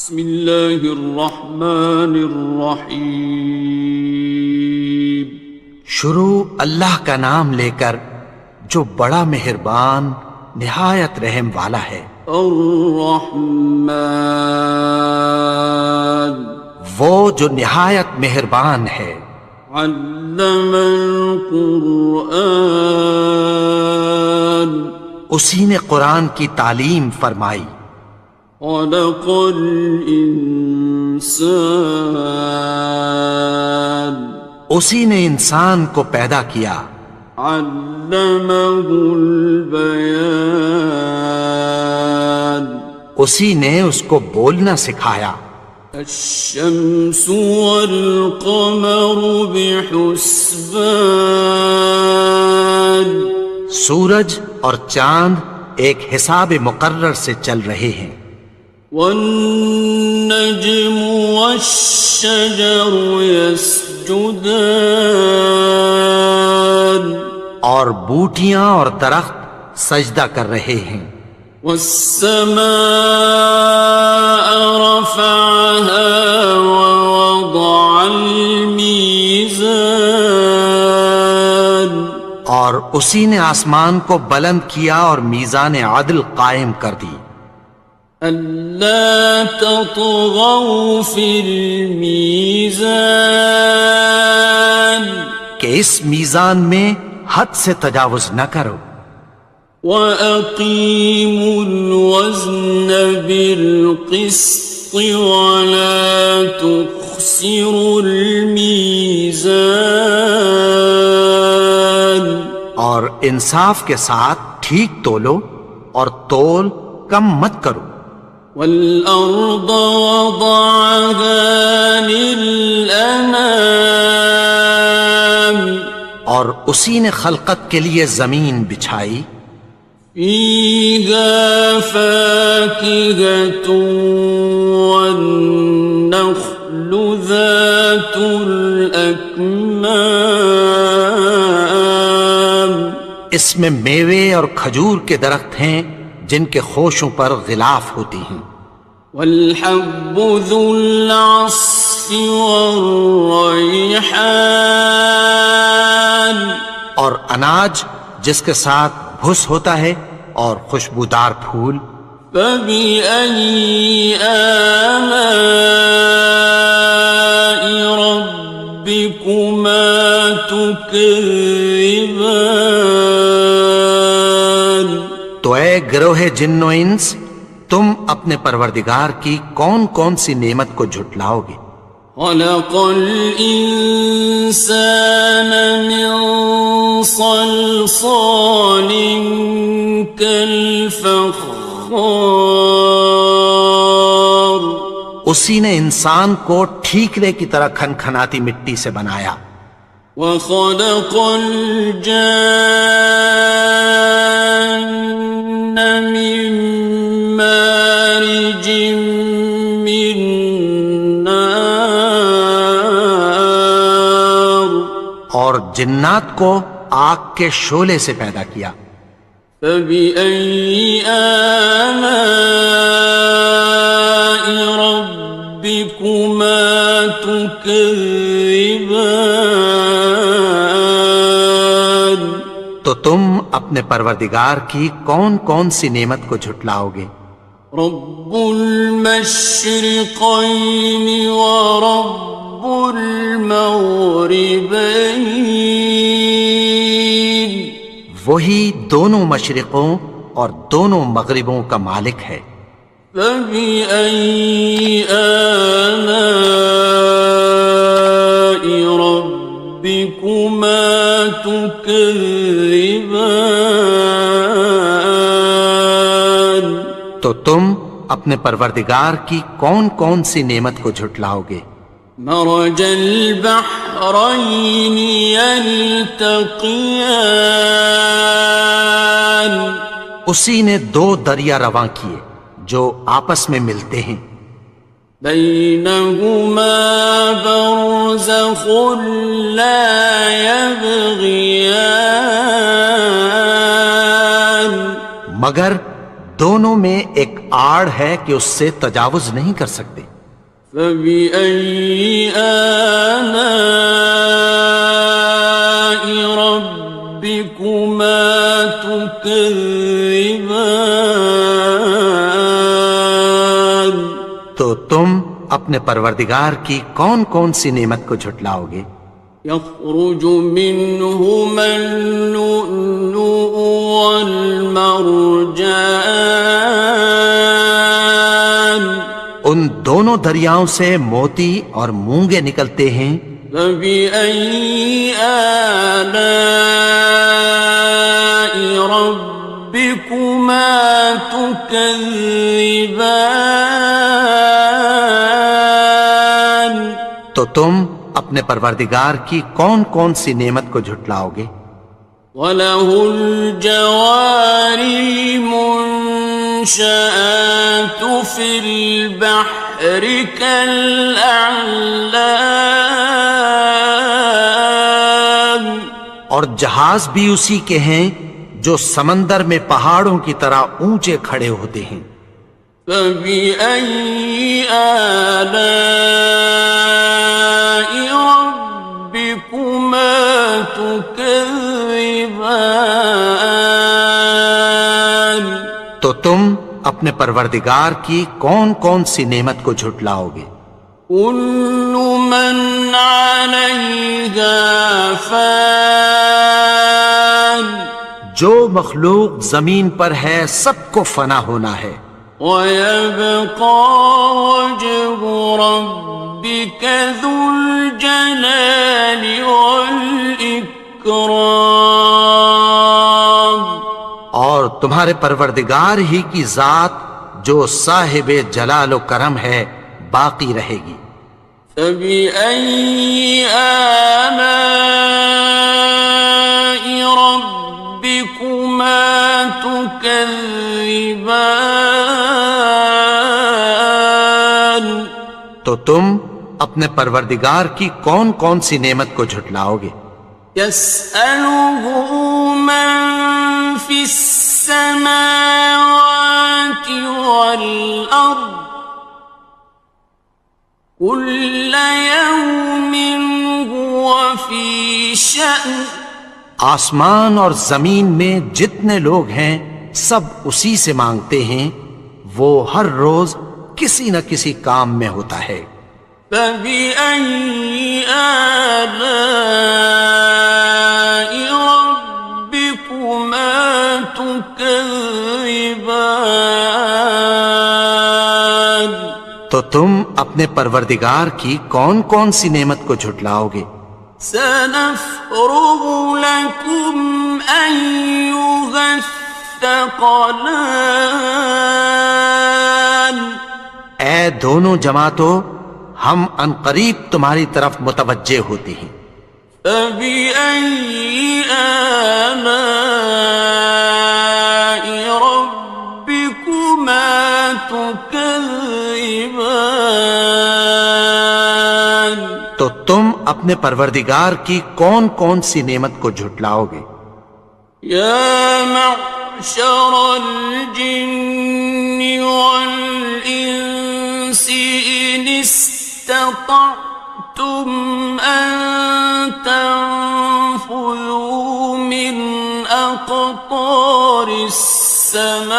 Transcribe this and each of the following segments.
بسم اللہ الرحمن الرحیم۔ شروع اللہ کا نام لے کر جو بڑا مہربان نہایت رحم والا ہے۔ الرحمن، وہ جو نہایت مہربان ہے۔ علم القرآن، اسی نے قرآن کی تعلیم فرمائی۔ خلق الانسان، اسی نے انسان کو پیدا کیا۔ علمہ البیان، اسی نے اس کو بولنا سکھایا۔ الشمس والقمر بحسبان، سورج اور چاند ایک حساب مقرر سے چل رہے ہیں۔ والنجم والشجر يسجدان، اور بوٹیاں اور درخت سجدہ کر رہے ہیں۔ والسماء رفعها ووضع الميزان، اور اسی نے آسمان کو بلند کیا اور میزان عدل قائم کر دی۔ ألا تطغوا في الميزان، کہ اس میزان میں حد سے تجاوز نہ کرو۔ وأقيموا الوزن بالقسط ولا تخسروا الميزان، اور انصاف کے ساتھ ٹھیک تولو اور تول کم مت کرو۔ والأرض وضعها للأنام، اور اسی نے خلقت کے لیے زمین بچھائی۔ فيها فاكهة والنخل ذات الأكمام، اس میں میوے اور کھجور کے درخت ہیں جن کے خوشوں پر غلاف ہوتی ہیں۔ والحب ذو العصف والريحان، اور اناج جس کے ساتھ بھس ہوتا ہے اور خوشبودار پھول۔ فبأي آلاء ربكما تكذبان، تو اے گروہ جن و انس، تم اپنے پروردگار کی کون کون سی نعمت کو جھٹلاؤ گے؟ خلق الإنسان من صلصال كالفخار، اسی نے انسان کو ٹھیکرے کی طرح کھنکھناتی مٹی سے بنایا۔ وخلق الجان من مارج من نار، اور جنات کو آگ کے شعلے سے پیدا کیا۔ فبأي آلاء ربكما تكذبان، تو تم اپنے پروردگار کی کون کون سی نعمت کو جھٹلاؤ گے؟ رب المشرقين ورب المغربين، وہی دونوں مشرقوں اور دونوں مغربوں کا مالک ہے۔ فبأي آلاء ربكما تكذبان، تو تم اپنے پروردگار کی کون کون سی نعمت کو جھٹلاؤ گے؟ مرج البحرين يلتقيان، اسی نے دو دریا رواں کیے جو آپس میں ملتے ہیں۔ بينهما برزخ لا يبغيان، مگر دونوں میں ایک آڑ ہے کہ اس سے تجاوز نہیں کر سکتے۔ فبأي آلاء ربكما تكذبان؟ تو تم اپنے پروردگار کی کون کون سی نعمت کو جھٹلاؤ گے؟ يخرج منهما اللؤلؤ والمرجان ان دونوں دریاؤں سے موتی اور مونگے نکلتے ہیں۔ فبأي آلاء ربكما تكذبان؟ تو تم اپنے پروردگار کی کون کون سی نعمت کو جھٹلاؤ گے؟ وَلَهُ الْجَوَارِ الْمُنشَآتُ فِي الْبَحْرِ كَالْأَعْلَامِ، اور جہاز بھی اسی کے ہیں جو سمندر میں پہاڑوں کی طرح اونچے کھڑے ہوتے ہیں۔ فَبِأَيِّ آلَاءِ رَبِّكُمَا تُكَذِّبَانِ؟ تو تم اپنے پروردگار کی کون کون سی نعمت کو جھٹلاؤ گے؟ كُلُّ مَنْ عَلَيْهَا فَانٍ، جو مخلوق زمین پر ہے سب کو فنا ہونا ہے۔ وَيَبْقَى وَجْهُ رَبِّكَ ذُو الْجَلَالِ وَالْإِكْرَامِ، اور تمہارے پروردگار ہی کی ذات جو صاحب جلال و کرم ہے باقی رہے گی۔ فَبِأَيِّ آلَاءِ رَبِّكُمَا تُكَذِّبَانِ؟ تو تم اپنے پروردگار کی کون کون سی نعمت کو جھٹلاؤ گے؟ يَسْأَلُهُ مَن فِي السَّمَاوَاتِ وَالْأَرْضِ كُلَّ يَوْمٍ هُوَ فِي شَأْنٍ، آسمان اور زمین میں جتنے لوگ ہیں سب اسی سے مانگتے ہیں، وہ ہر روز کسی نہ کسی کام میں ہوتا ہے۔ فَبِأَيِّ آلَاءِ رَبِّكُمَا تُكَذِّبَانِ؟ تو تم اپنے پروردگار کی کون کون سی نعمت کو جھٹلاؤ گے؟ سَنَفْرُغُ لَكُمْ أَيُّهَ الثَّقَلَانِ، اے دونوں جماعتوں، ہم عنقریب تمہاری طرف متوجہ ہوتے ہیں۔ فَبِأَيِّ آلَاءِ رَبِّكُمَا تُكَذِّبَانِ؟ تو تم اپنے پروردگار کی کون کون سی نعمت کو جھٹلاؤ گے؟ يَا مَعْشَرَ الْجِنِّ وَالْإِنسِ إِنِ اسْتَطَعْتُمْ أَن تَنفُذُوا مِنْ أَقْطَارِ السَّمَاوَاتِ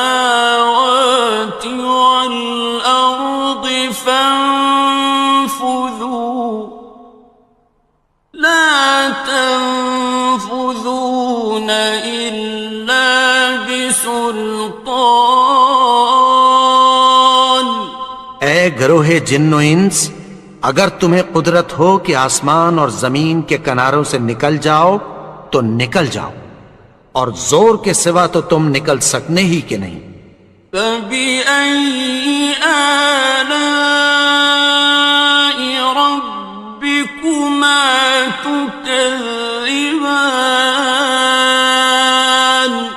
وَالْأَرْضِ فَانفُذُوا لَا تَنفُذُونَ إِلَّا بِسُلْطَانٍ۔ اے گروہ جن و انس، اگر تمہیں قدرت ہو کہ آسمان اور زمین کے کناروں سے نکل جاؤ تو نکل جاؤ، اور زور کے سوا تو تم نکل سکنے ہی کہ نہیں۔ فَبِأَيِّ آلَاءِ رَبِّكُمَا تُكَذِّبَانِ؟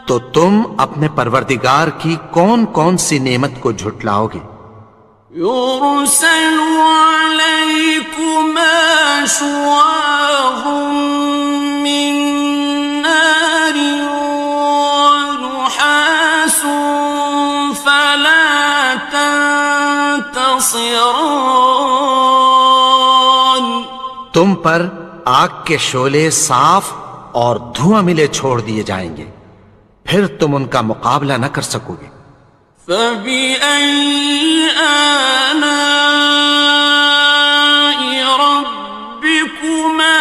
تو تم اپنے پروردگار کی کون کون سی نعمت کو جھٹلاؤ گے؟ يُرْسَلُ عَلَيْكُمَا شُوَاظٌ مِّن نَّارٍ وَنُحَاسٌ تنتصران تم پر آگ کے شعلے صاف اور دھواں ملے چھوڑ دیے جائیں گے، پھر تم ان کا مقابلہ نہ کر سکو گے۔ فَبِأَيِّ آلَاءِ رَبِّكُمَا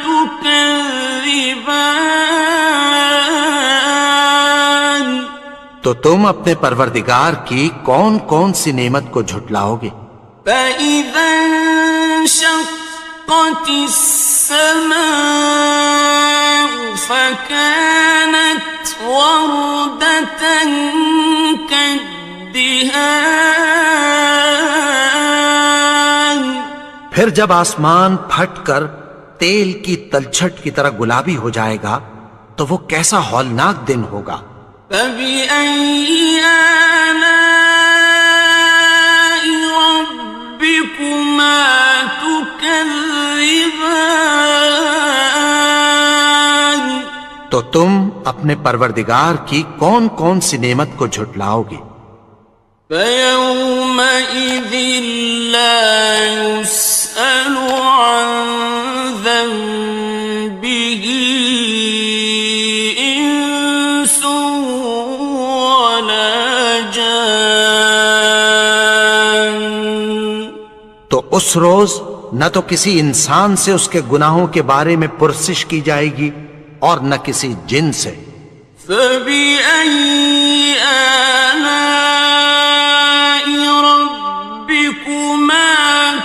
تُكَذِّبَانِ تو تم اپنے پروردگار کی کون کون سی نعمت کو جھٹلاؤ گے؟ فَإِذَا انشَقَّتِ السَّمَاءُ فَكَانَتْ وَرْدَةً كَالدِّهَانِ پھر جب آسمان پھٹ کر تیل کی تلچھٹ کی طرح گلابی ہو جائے گا تو وہ کیسا ہولناک دن ہوگا۔ فَبِأَيِّ آلَاءِ رَبِّكُمَا تُكَذِّبَانِ تو تم اپنے پروردگار کی کون کون سی نعمت کو جھٹلاؤ گے؟ فَيَوْمَئِذٍ لَا يُسْأَلُ عَنْ ذَنبِهِ إِنسٌ وَلَا جَانٌ تو اس روز نہ تو کسی انسان سے اس کے گناہوں کے بارے میں پرسش کی جائے گی اور نہ کسی جن سے۔ فَبِأَيِّ آلَاءِ رَبِّكُمَا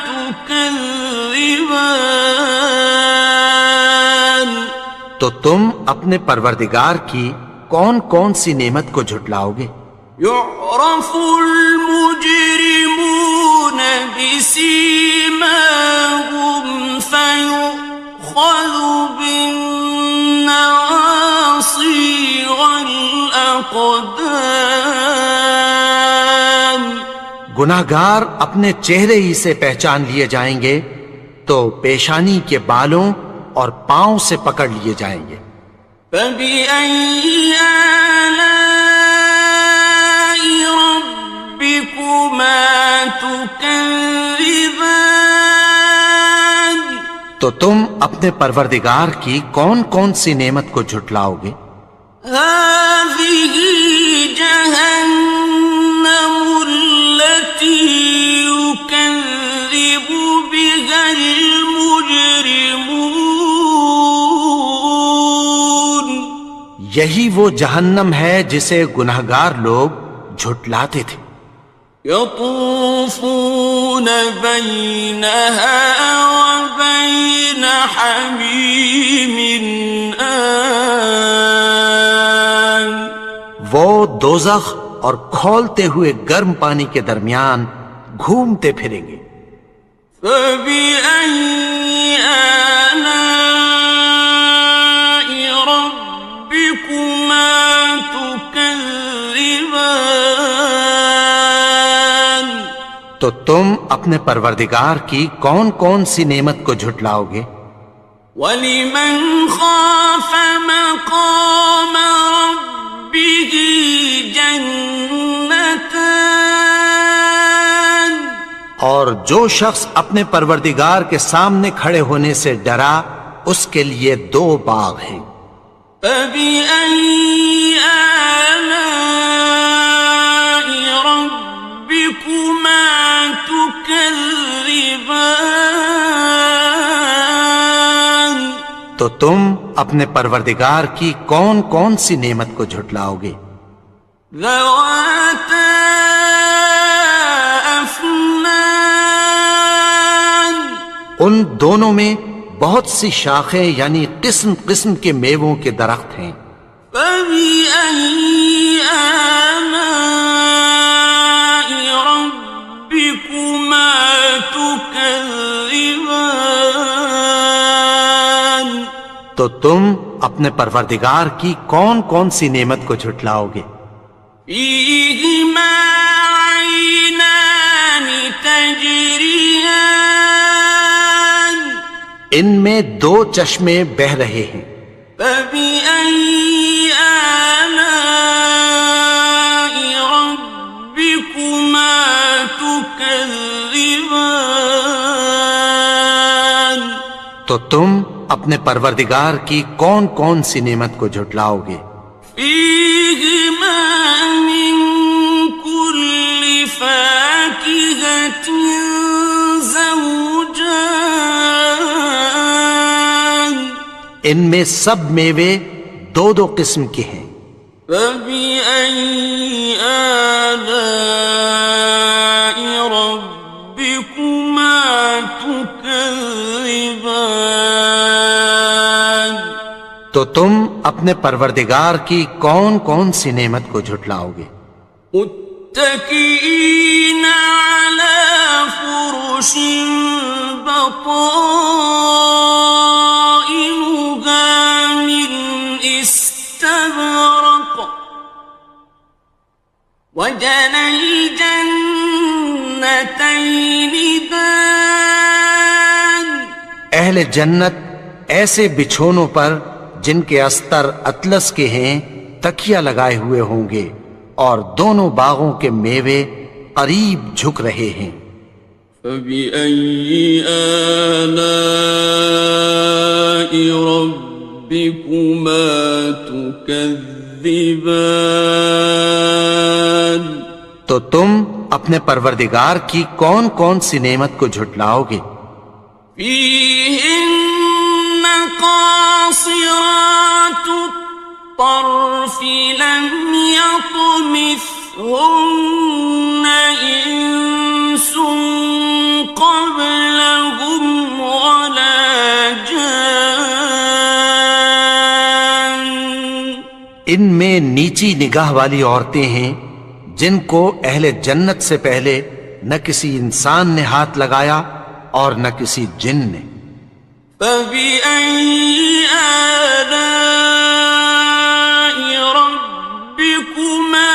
تُكَذِّبَانِ تو تم اپنے پروردگار کی کون کون سی نعمت کو جھٹلاؤ گے؟ يُعْرَفُ الْمُجْرِمُونَ بِسِيمَاهُمْ فَيُؤْخَذُ بِالنَّوَاصِي وَالْأَقْدَامِ گناہگار اپنے چہرے ہی سے پہچان لیے جائیں گے تو پیشانی کے بالوں اور پاؤں سے پکڑ لیے جائیں گے۔ فَبِأَيِّ آلَاءِ رَبِّكُمَا تُكَذِّبَانِ تو تم اپنے پروردگار کی کون کون سی نعمت کو جھٹلاؤ گے؟ هَٰذِهِ جَهَنَّمُ الَّتِي يُكَذِّبُ بِهَا الْمُجْرِمُونَ یہی وہ جہنم ہے جسے گناہگار لوگ جھٹلاتے تھے۔ يَطُوفُونَ بَيْنَهَا وَبَيْنَ حَمِيمٍ آنٍ وہ دوزخ اور کھولتے ہوئے گرم پانی کے درمیان گھومتے پھریں گے۔ فَبِأَيِّ آلَاءِ رَبِّكُمَا تُكَذِّبَانِ تو تم اپنے پروردگار کی کون کون سی نعمت کو جھٹلاؤ گے؟ وَلِمَنْ خَافَ مَقَامَ رَبِّهِ جَنَّتَانِ اور جو شخص اپنے پروردگار کے سامنے کھڑے ہونے سے ڈرا اس کے لیے دو باغ ہیں۔ فَبِأَيِّ آلَاءِ رَبِّكُمَا تُكَذِّبَانِ تو تم اپنے پروردگار کی کون کون سی نعمت کو جھٹلاؤ گے؟ ذَوَاتَا أَفْنَانٍ ان دونوں میں بہت سی شاخیں یعنی قسم قسم کے میووں کے درخت ہیں۔ فَبِأَيِّ آلَاءِ رَبِّكُمَا تُكَذِّبَانِ تو تم اپنے پروردگار کی کون کون سی نعمت کو جھٹلاؤ گے؟ فِيهِمَا عَيْنَانِ تَجْرِيَانِ ان میں دو چشمے بہہ رہے ہیں۔ فَبِأَيِّ آلَاءِ رَبِّكُمَا تُكَذِّبَانِ تكذبان تو تم اپنے پروردگار کی کون کون سی نعمت کو جھٹلاؤ گے؟ فيهما من كل فاكهة زوجان ان میں سب میوے دو دو قسم کے ہیں۔ فبأي آلاء ربكما تكذبان تو تم اپنے پروردگار کی کون کون سی نعمت کو جھٹلاؤ گے؟ متكئين على فرش بطائنها من استبرق وجنى الجنتين دان اہل جنت ایسے بچھونوں پر جن کے استر اطلس کے ہیں تکیہ لگائے ہوئے ہوں گے، اور دونوں باغوں کے میوے قریب جھک رہے ہیں۔ فبأي آلاء ربكما تكذبان تو تم اپنے پروردگار کی کون کون سی نعمت کو جھٹلاؤ گے؟ فيهن قاصرات الطرف لم يطمثهن إنس قبلهم ولا جان ان میں نیچی نگاہ والی عورتیں ہیں جن کو اہل جنت سے پہلے نہ کسی انسان نے ہاتھ لگایا اور نہ کسی جن نے۔ فبأي آلاء ربكما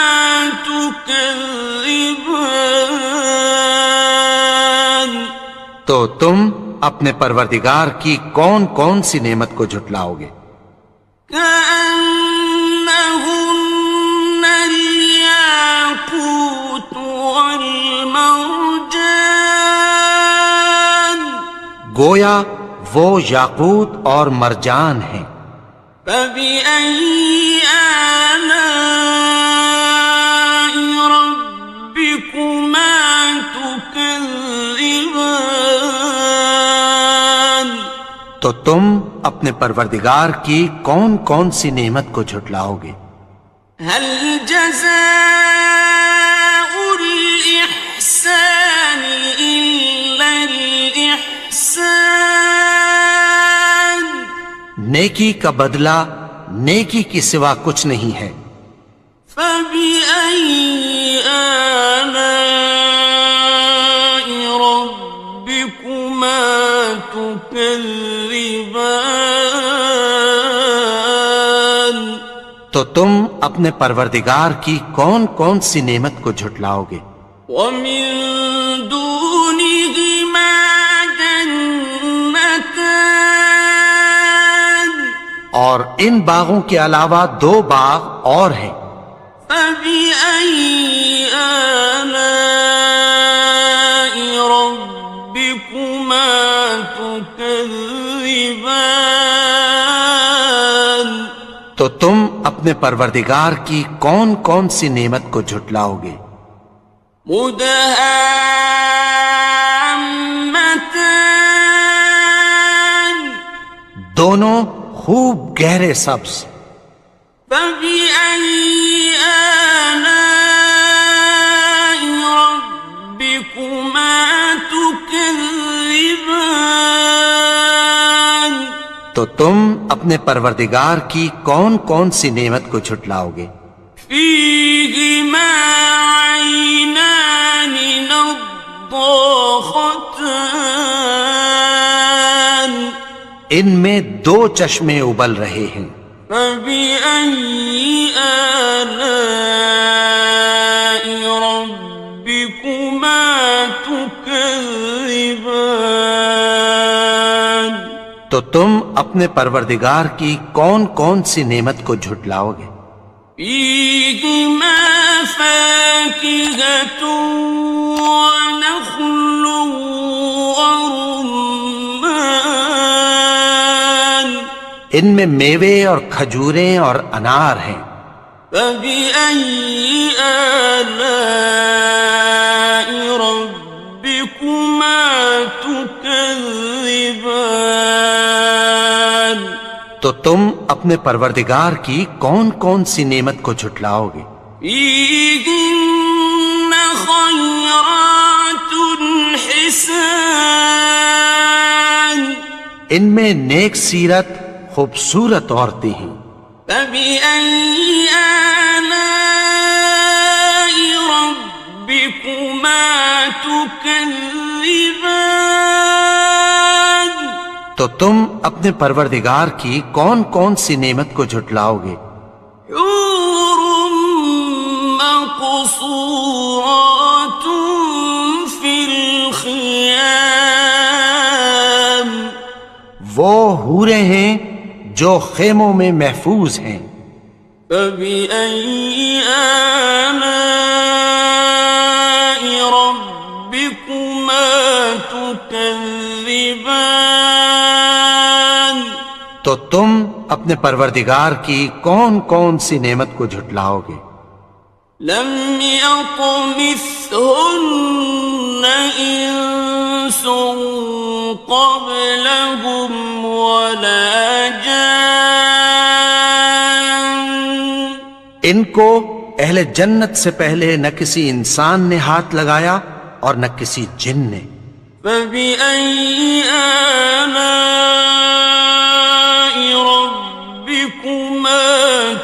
تكذبان تو تم اپنے پروردگار کی کون کون سی نعمت کو جھٹلاؤ گے؟ كأنهن الياقوت والمرجان گویا وہ یاقوت اور مرجان ہیں۔ فبأي آلاء ربكما تكذبان تو تم اپنے پروردگار کی کون کون سی نعمت کو جھٹلاؤ گے؟ هل جزاء الإحسان إلا الإحسان نیکی کا بدلہ نیکی کی سوا کچھ نہیں ہے۔ فبأي آلاء ربكما تكذبان تو تم اپنے پروردگار کی کون کون سی نعمت کو جھٹلاؤ گے؟ ومن دونهما جنتان اور ان باغوں کے علاوہ دو باغ اور ہیں۔ فبأي آلاء ربكما تكذبان تو تم اپنے پروردگار کی کون کون سی نعمت کو جھٹلاؤ گے؟ مدهامتان دونوں خوب گہرے سبز۔ فبأي آلاء ربكما تكذبان تو تم اپنے پروردگار کی کون کون سی نعمت کو جھٹلاؤ گے؟ فيهما عينان نضاختان ان میں دو چشمے ابل رہے ہیں۔ فبأي آلاء ربكما تكذبان تو تم اپنے پروردگار کی کون کون سی نعمت کو جھٹلاؤ گے؟ فيهما فاكهة ونخل ورمان ان میں میوے اور کھجوریں اور انار ہیں. فبأي آلاء ربكما تكذبان تو تم اپنے پروردگار کی کون کون سی نعمت کو جھٹلاؤ گے؟ فيهن خيرات حسان ان میں نیک سیرت خوبصورت عورتیں ہیں. فبأي آلاء ربكما تكذبان تو تم اپنے پروردگار کی کون کون سی نعمت کو جھٹلاؤ گے؟ حور مقصورات في الخيام وہ حوریں ہیں جو خیموں میں محفوظ ہیں. فبأي آلاء ربكما تكذبان تو تم اپنے پروردگار کی کون کون سی نعمت کو جھٹلاؤ گے؟ لم يطمثهن إنس قبلهم ولا جان ان کو اہل جنت سے پہلے نہ کسی انسان نے ہاتھ لگایا اور نہ کسی جن نے. فبأي آلاء ربكما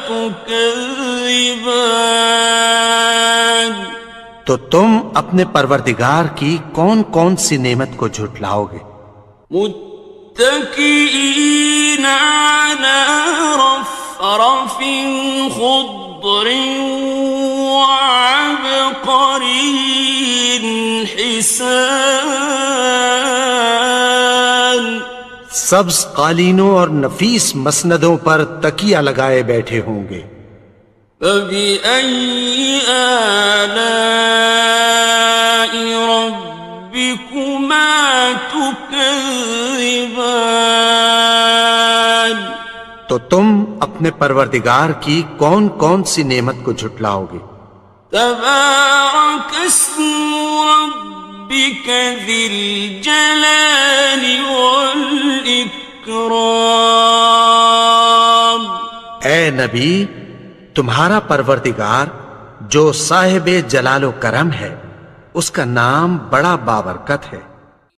تكذبان تو تم اپنے پروردگار کی کون کون سی نعمت کو جھٹلاؤ گے؟ متكئين على رفرف خضر وعبقري حسان سبز قالینوں اور نفیس مسندوں پر تکیہ لگائے بیٹھے ہوں گے. فبأي آلاء ربكما تكذبان تو تم اپنے پروردگار کی کون کون سی نعمت کو جھٹلاؤ گے؟ تبارك اسم ربك ذي الجلال والإكرام اے نبی، تمہارا پروردگار جو صاحب جلال و کرم ہے، اس کا نام بڑا بابرکت ہے.